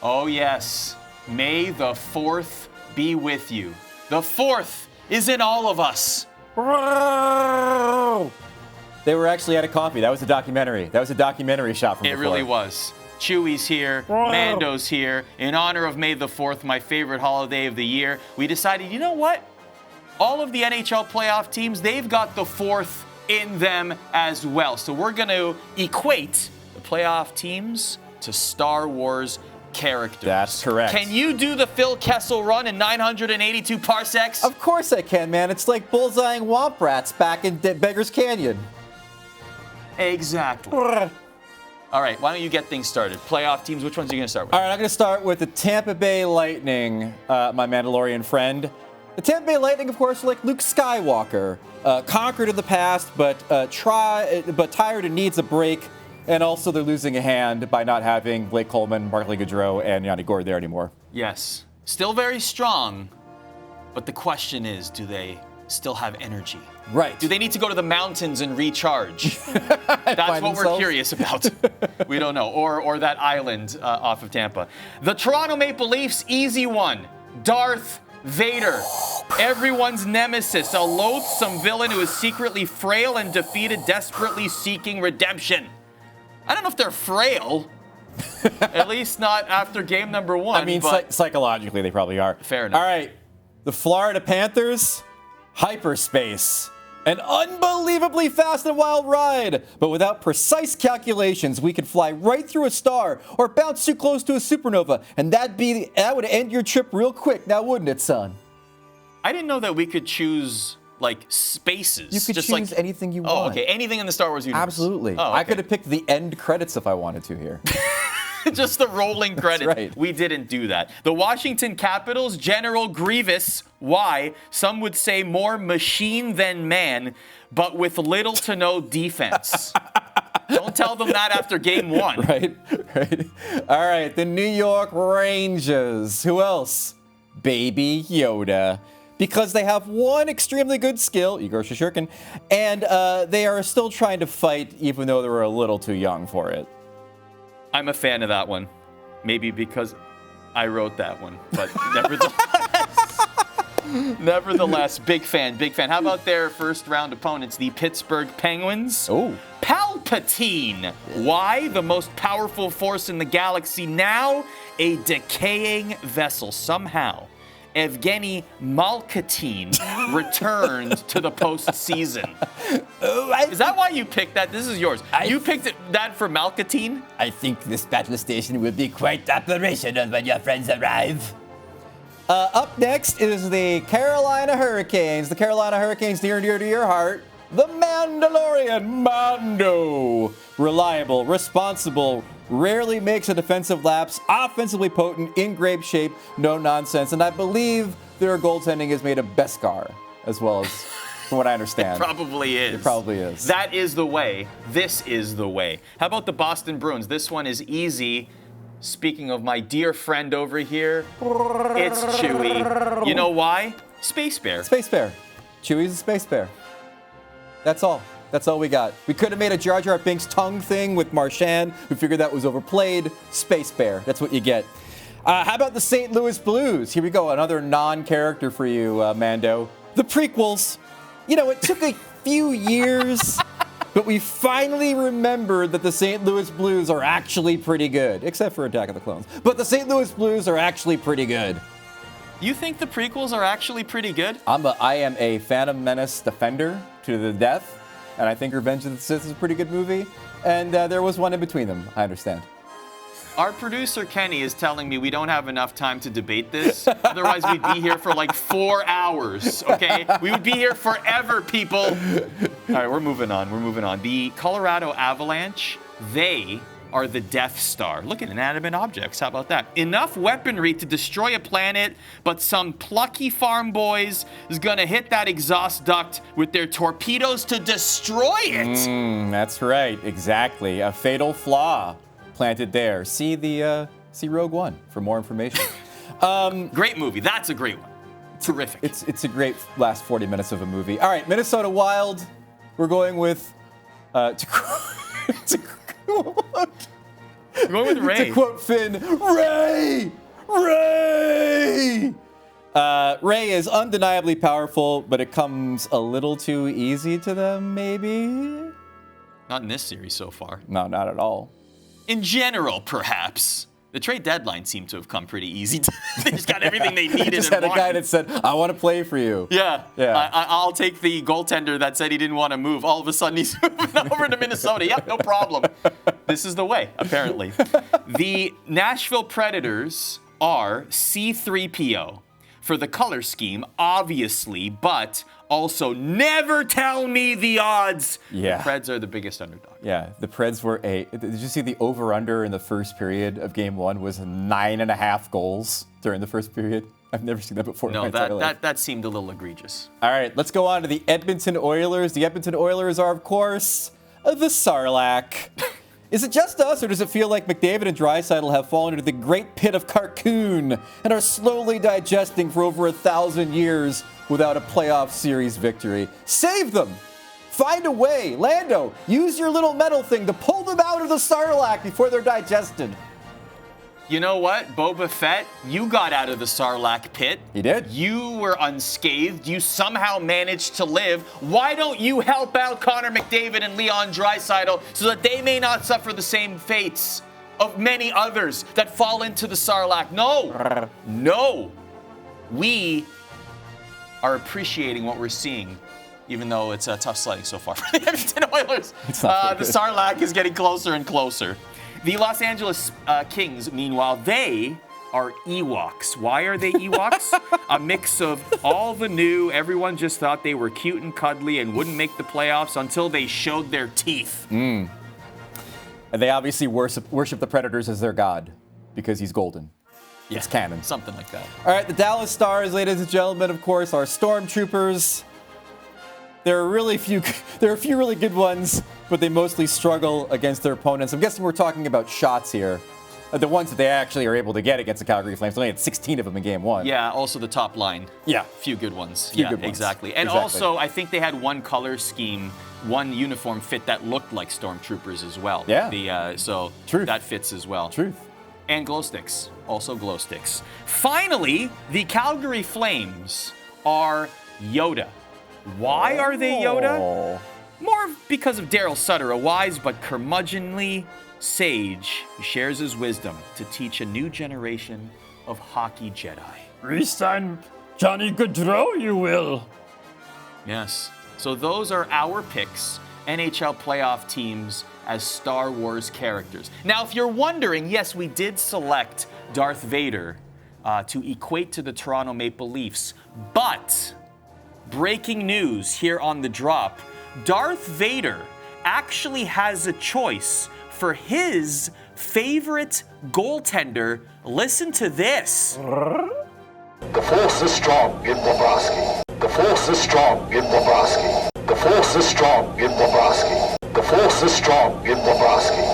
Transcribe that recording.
Oh, yes. May the 4th be with you. The 4th is in all of us. They were actually at a coffee. That was a documentary. That was a documentary shot from before. It really was. Chewy's here. Mando's here. In honor of May the 4th, my favorite holiday of the year, we decided, you know what? All of the NHL playoff teams, they've got the 4th in them as well. So we're going to equate the playoff teams to Star Wars characters. That's correct. Can you do the Phil Kessel run in 982 parsecs? Of course I can, man. It's like bullseyeing womp rats back in Beggar's Canyon. Exactly. All right, why don't you get things started? Playoff teams, which ones are you going to start with? All right, I'm going to start with the Tampa Bay Lightning, my Mandalorian friend. The Tampa Bay Lightning, of course, are like Luke Skywalker, conquered in the past, but tired and needs a break. And also, they're losing a hand by not having Blake Coleman, Mark Lee Gaudreau, and Yanni Gourde there anymore. Yes, still very strong, but the question is, do they still have energy? Right. Do they need to go to the mountains and recharge? That's what we're curious about. We don't know. Or that island off of Tampa. The Toronto Maple Leafs, easy one. Darth Vader. Everyone's nemesis. A loathsome villain who is secretly frail and defeated, desperately seeking redemption. I don't know if they're frail. At least not after game number 1. I mean, psychologically, they probably are. Fair enough. All right. The Florida Panthers, hyperspace. An unbelievably fast and wild ride, but without precise calculations, we could fly right through a star or bounce too close to a supernova, and that would end your trip real quick, now wouldn't it, son? I didn't know that we could choose like spaces. You could choose anything you want. Oh, okay. Anything in the Star Wars universe. Absolutely. Oh, okay. I could have picked the end credits if I wanted to here. Just the rolling credits. That's right. We didn't do that. The Washington Capitals, General Grievous. Why? Some would say more machine than man, but with little to no defense. Don't tell them that after game 1. Right. All right, the New York Rangers. Who else? Baby Yoda. Because they have one extremely good skill, Igor Shesterkin, and they are still trying to fight even though they were a little too young for it. I'm a fan of that one. Maybe because I wrote that one, but nevertheless, big fan. How about their first round opponents, the Pittsburgh Penguins? Oh. Palpatine. Why? The most powerful force in the galaxy, now a decaying vessel. Somehow, Evgeny Malkatine returned to the postseason. Is that why you picked that? This is yours. You picked that for Malkatine? I think this battle station will be quite operational when your friends arrive. Up next is the Carolina Hurricanes. The Carolina Hurricanes, near and dear to your heart. The Mandalorian Mando. Reliable, responsible, rarely makes a defensive lapse, offensively potent, in great shape, no nonsense. And I believe their goaltending is made of Beskar, as well as, from what I understand. It probably is. It probably is. That is the way. This is the way. How about the Boston Bruins? This one is easy. Speaking of my dear friend over here, it's Chewy. You know why? Space Bear. Space Bear. Chewy's a Space Bear. That's all. That's all we got. We could have made a Jar Jar Binks tongue thing with Marchand. We figured that was overplayed. Space Bear. That's what you get. How about the St. Louis Blues? Here we go. Another non-character for you, Mando. The prequels. You know, it took a few years, but we finally remembered that the St. Louis Blues are actually pretty good. Except for Attack of the Clones. But the St. Louis Blues are actually pretty good. You think the prequels are actually pretty good? I am a Phantom Menace defender to the death, and I think Revenge of the Sith is a pretty good movie, and there was one in between them, I understand. Our producer, Kenny, is telling me we don't have enough time to debate this. Otherwise, we'd be here for like 4 hours, okay? We would be here forever, people. All right, we're moving on. The Colorado Avalanche, they are the Death Star. Look at inanimate objects. How about that? Enough weaponry to destroy a planet, but some plucky farm boys is gonna hit that exhaust duct with their torpedoes to destroy it. That's right. Exactly. A fatal flaw planted there. See Rogue One for more information. Great movie. That's a great one. Terrific. It's a great last 40 minutes of a movie. All right, Minnesota Wild. We're going with I'm going with Ray. To quote Finn, Ray! Ray! Ray is undeniably powerful, but it comes a little too easy to them, maybe? Not in this series so far. No, not at all. In general, perhaps. The trade deadline seemed to have come pretty easy. They just got everything they needed. Just and had a guy wanted. that said, I want to play for you. Yeah. Yeah. I'll take the goaltender that said he didn't want to move. All of a sudden, he's moving over to Minnesota. Yep, no problem. This is the way, apparently. The Nashville Predators are C3PO for the color scheme, obviously, but also never tell me the odds. Yeah. The Preds are the biggest underdog. Yeah, the Preds were did you see the over-under in the first period of Game 1 was 9.5 goals during the first period? I've never seen that before. No, in my entire life. that seemed a little egregious. All right, let's go on to the Edmonton Oilers. The Edmonton Oilers are, of course, the Sarlacc. Is it just us, or does it feel like McDavid and Draisaitl have fallen into the great pit of Carcoon and are slowly digesting for over 1,000 years without a playoff series victory? Save them! Find a way! Lando, use your little metal thing to pull them out of the Sarlacc before they're digested. You know what, Boba Fett? You got out of the Sarlacc pit. He did. You were unscathed. You somehow managed to live. Why don't you help out Connor McDavid and Leon Draisaitl so that they may not suffer the same fates of many others that fall into the Sarlacc? No. No. We are appreciating what we're seeing, even though it's a tough sledding so far for the Edmonton Oilers. The Sarlacc is getting closer and closer. The Los Angeles Kings, meanwhile, they are Ewoks. Why are they Ewoks? A mix of all the new, everyone just thought they were cute and cuddly and wouldn't make the playoffs until they showed their teeth. And they obviously worship the Predators as their god because he's golden. It's canon. Something like that. All right, the Dallas Stars, ladies and gentlemen, of course, are stormtroopers. There are a few really good ones, but they mostly struggle against their opponents. I'm guessing we're talking about shots here. The ones that they actually are able to get against the Calgary Flames. They only had 16 of them in Game 1. Yeah, also the top line. Yeah. Few good ones. Few good ones. Exactly. And also, I think they had one color scheme, one uniform fit that looked like stormtroopers as well. Yeah. So Truth. that fits as well. Truth. And glow sticks. Also glow sticks. Finally, the Calgary Flames are Yoda. Why are they Yoda? Oh. More because of Daryl Sutter, a wise but curmudgeonly sage who shares his wisdom to teach a new generation of hockey Jedi. Resign Johnny Gaudreau, you will. Yes. So those are our picks, NHL playoff teams as Star Wars characters. Now, if you're wondering, yes, we did select Darth Vader to equate to the Toronto Maple Leafs, but breaking news here on The Drop, Darth Vader actually has a choice for his favorite goaltender. Listen to this. The force is strong in Bobrovsky. The force is strong in Bobrovsky. The force is strong in Bobrovsky. The force is strong in Bobrovsky.